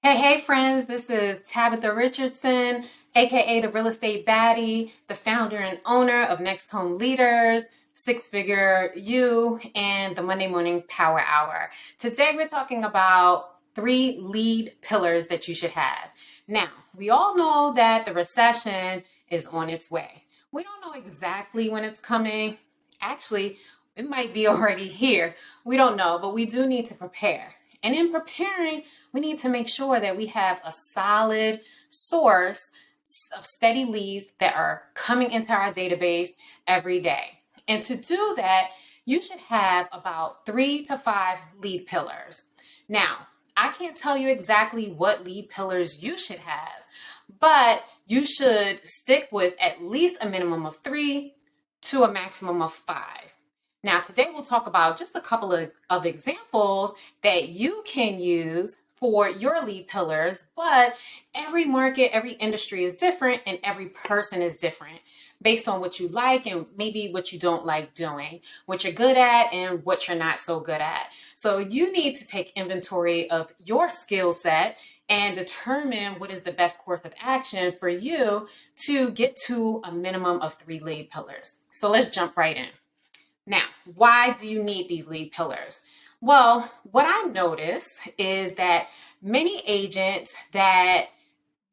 Hey, friends, this is Tabitha Richardson, aka the Real Estate Baddie, the founder and owner of Next Home Leaders, Six Figure You, and the Monday Morning Power Hour. Today, we're talking about 3 lead pillars that you should have. Now, we all know that the recession is on its way. We don't know exactly when it's coming. Actually, it might be already here. We don't know, but we do need to prepare. And in preparing, we need to make sure that we have a solid source of steady leads that are coming into our database every day. And to do that, you should have about 3 to 5 lead pillars. Now, I can't tell you exactly what lead pillars you should have, but you should stick with at least a minimum of 3 to a maximum of 5. Now, today we'll talk about just a couple of examples that you can use for your lead pillars, but every market, every industry is different, and every person is different based on what you like and maybe what you don't like doing, what you're good at and what you're not so good at. So you need to take inventory of your skill set and determine what is the best course of action for you to get to a minimum of 3 lead pillars. So let's jump right in. Now, why do you need these lead pillars? Well, what I notice is that many agents that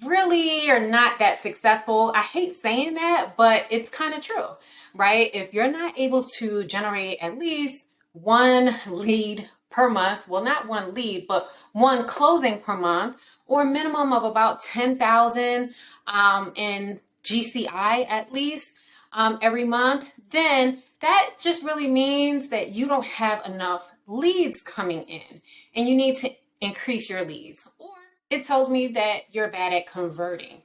really are not that successful, I hate saying that, but it's kind of true, right? If you're not able to generate at least 1 lead per month, well, not 1 lead, but 1 closing per month, or a minimum of about 10,000 in GCI at least every month, then that just really means that you don't have enough leads coming in and you need to increase your leads. Or it tells me that you're bad at converting.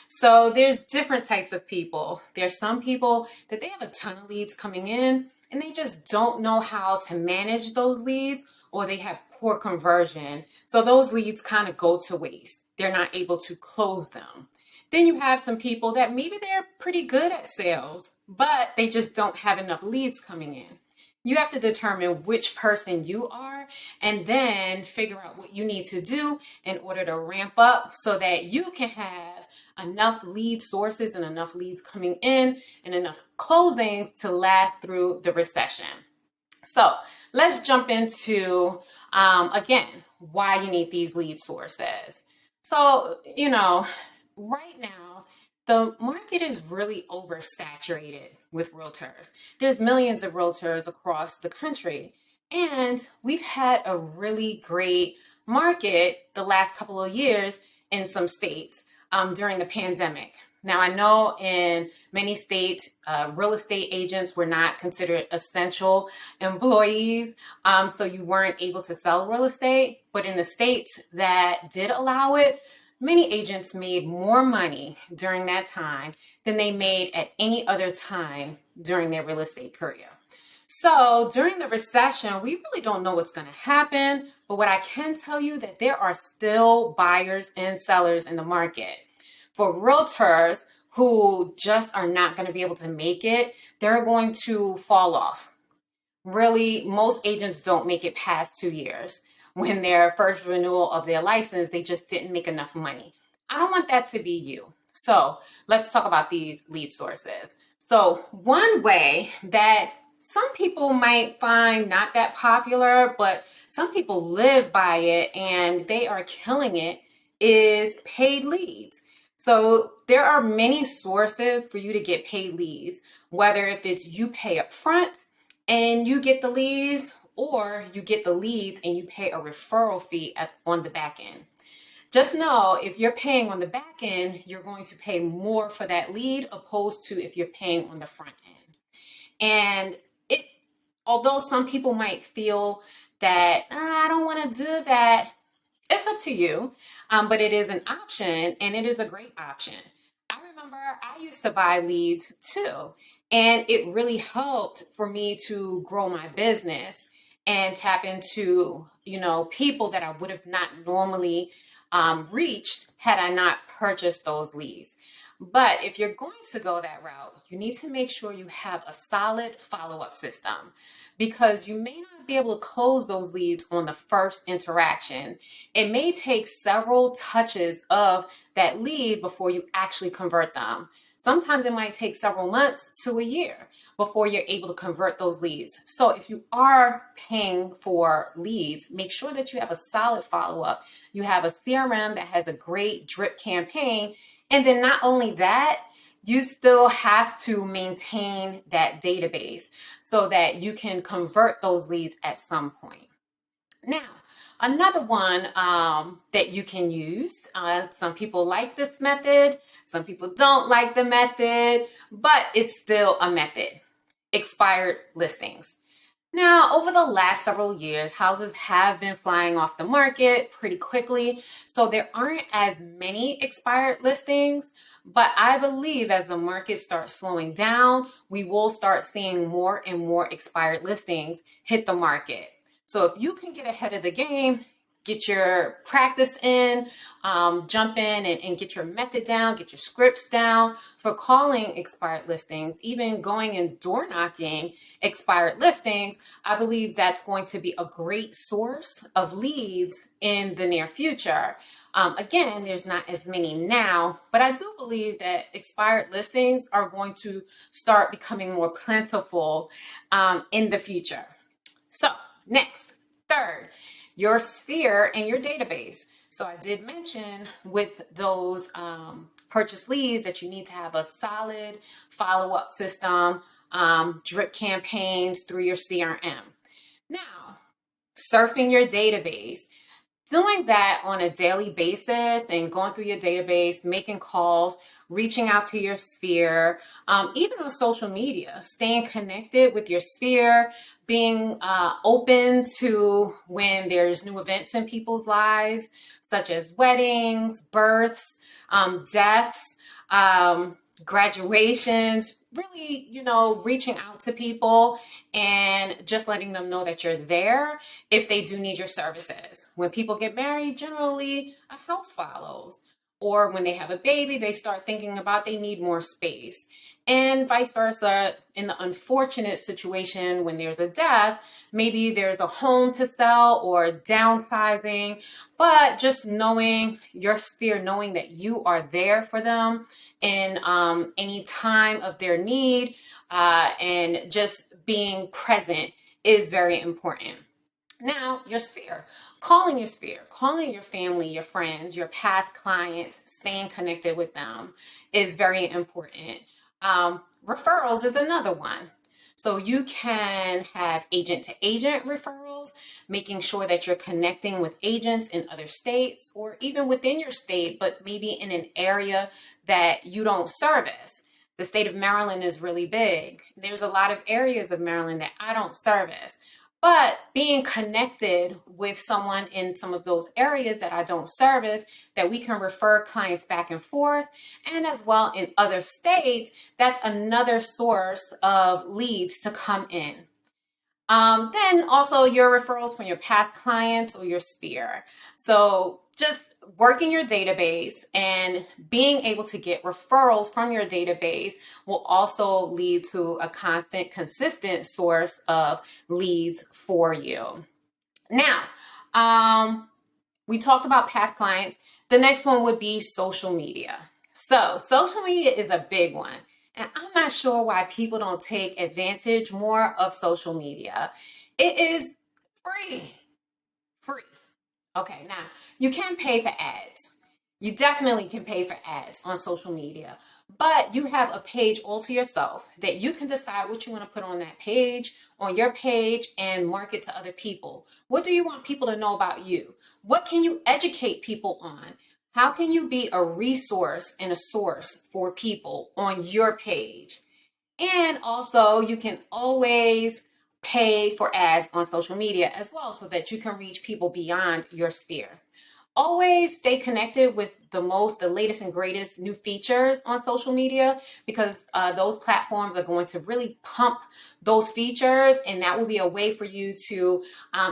So there's different types of people. There's some people that they have a ton of leads coming in and they just don't know how to manage those leads, or they have poor conversion. So those leads kind of go to waste. They're not able to close them. Then you have some people that maybe they're pretty good at sales, but they just don't have enough leads coming in. You have to determine which person you are and then figure out what you need to do in order to ramp up so that you can have enough lead sources and enough leads coming in and enough closings to last through the recession. So let's jump into, again, why you need these lead sources. So, right now, the market is really oversaturated with realtors. There's millions of realtors across the country, and we've had a really great market the last couple of years in some states during the pandemic. Now, I know in many states, real estate agents were not considered essential employees, so you weren't able to sell real estate. But in the states that did allow it, many agents made more money during that time than they made at any other time during their real estate career. So during the recession, we really don't know what's going to happen, but what I can tell you that there are still buyers and sellers in the market. For realtors who just are not going to be able to make it, they're going to fall off. Really, most agents don't make it past 2 years. When their first renewal of their license, they just didn't make enough money. I don't want that to be you. So let's talk about these lead sources. So one way that some people might find not that popular, but some people live by it and they are killing it, is paid leads. So there are many sources for you to get paid leads, whether if it's you pay up front and you get the leads, or you get the leads and you pay a referral fee on the back end. Just know if you're paying on the back end, you're going to pay more for that lead opposed to if you're paying on the front end. And it, although some people might feel that I don't want to do that, it's up to you, but it is an option and it is a great option. I remember I used to buy leads too, and it really helped for me to grow my business and tap into, people that I would have not normally reached had I not purchased those leads. But if you're going to go that route, you need to make sure you have a solid follow-up system, because you may not be able to close those leads on the first interaction. It may take several touches of that lead before you actually convert them. Sometimes it might take several months to a year before you're able to convert those leads. So if you are paying for leads, make sure that you have a solid follow-up. You have a CRM that has a great drip campaign. And then not only that, you still have to maintain that database so that you can convert those leads at some point. Now, another one that you can use, some people like this method, some people don't like the method, but it's still a method. Expired listings. Now, over the last several years, houses have been flying off the market pretty quickly, so there aren't as many expired listings. But I believe as the market starts slowing down, we will start seeing more and more expired listings hit the market. So if you can get ahead of the game, get your practice in, jump in and get your method down, get your scripts down for calling expired listings, even going and door knocking expired listings, I believe that's going to be a great source of leads in the near future. Again, there's not as many now, but I do believe that expired listings are going to start becoming more plentiful in the future. So next, third, your sphere and your database. So I did mention with those purchase leads that you need to have a solid follow-up system, drip campaigns through your CRM. Now, surfing your database. Doing that on a daily basis and going through your database, making calls, reaching out to your sphere, even on social media, staying connected with your sphere, being open to when there's new events in people's lives, such as weddings, births, deaths, graduations, really, reaching out to people and just letting them know that you're there if they do need your services. When people get married, generally a house follows. Or when they have a baby, they start thinking about they need more space. And vice versa, in the unfortunate situation when there's a death, maybe there's a home to sell or downsizing, but just knowing your sphere, knowing that you are there for them in any time of their need, and just being present is very important. Now, your sphere. Calling your sphere, calling your family, your friends, your past clients, staying connected with them is very important. Referrals is another one. So you can have agent to agent referrals, making sure that you're connecting with agents in other states or even within your state, but maybe in an area that you don't service. The state of Maryland is really big. There's a lot of areas of Maryland that I don't service. But being connected with someone in some of those areas that I don't service, that we can refer clients back and forth, and as well in other states, that's another source of leads to come in. Then also your referrals from your past clients or your sphere. So just working your database and being able to get referrals from your database will also lead to a constant, consistent source of leads for you. Now, we talked about past clients. The next one would be social media. So social media is a big one. And I'm not sure why people don't take advantage more of social media. It is free. Free. Okay, now you can pay for ads. You definitely can pay for ads on social media, but you have a page all to yourself that you can decide what you want to put on that page, on your page, and market to other people. What do you want people to know about you? What can you educate people on? How can you be a resource and a source for people on your page? And also, you can always pay for ads on social media as well so that you can reach people beyond your sphere. Always stay connected with the latest and greatest new features on social media, because those platforms are going to really pump those features, and that will be a way for you to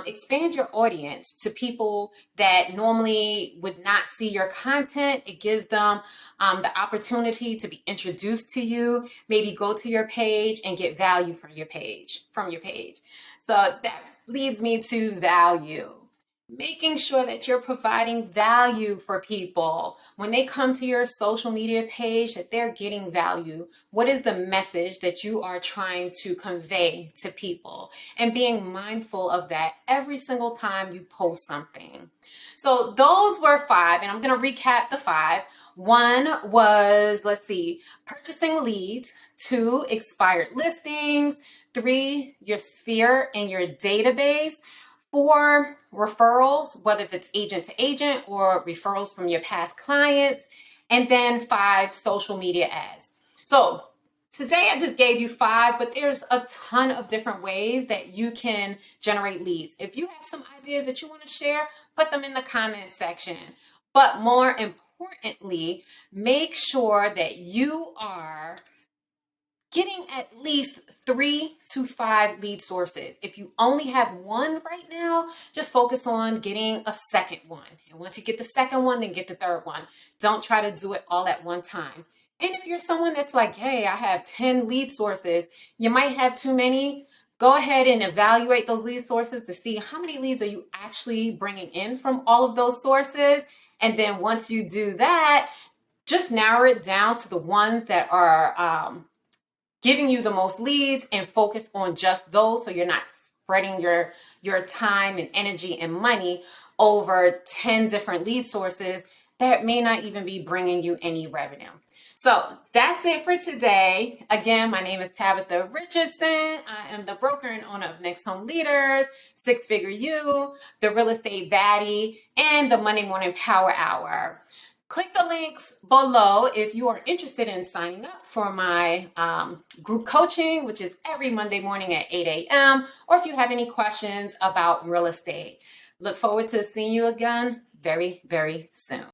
expand your audience to people that normally would not see your content. It gives them the opportunity to be introduced to you, maybe go to your page and get value from your page. So that leads me to value. Making sure that you're providing value for people. When they come to your social media page, that they're getting value. What is the message that you are trying to convey to people? And being mindful of that every single time you post something. So those were 5, and I'm going to recap the 5. 1 was, let's see, purchasing leads. 2, expired listings. 3, your sphere and your database. 4, referrals, whether if it's agent to agent or referrals from your past clients. And then 5, social media ads. So today I just gave you 5, but there's a ton of different ways that you can generate leads. If you have some ideas that you want to share, put them in the comment section. But more importantly, make sure that you are getting at least 3 to 5 lead sources. If you only have 1 right now, just focus on getting a second one. And once you get the second one, then get the third one. Don't try to do it all at one time. And if you're someone that's like, hey, I have 10 lead sources, you might have too many. Go ahead and evaluate those lead sources to see how many leads are you actually bringing in from all of those sources. And then once you do that, just narrow it down to the ones that are giving you the most leads and focus on just those, so you're not spreading your time and energy and money over 10 different lead sources that may not even be bringing you any revenue. So that's it for today. Again, my name is Tabitha Richardson. I am the broker and owner of Next Home Leaders, Six Figure You, the Real Estate Baddie, and the Monday Morning Power Hour. Click the links below if you are interested in signing up for my group coaching, which is every Monday morning at 8 a.m., or if you have any questions about real estate. Look forward to seeing you again very, very soon.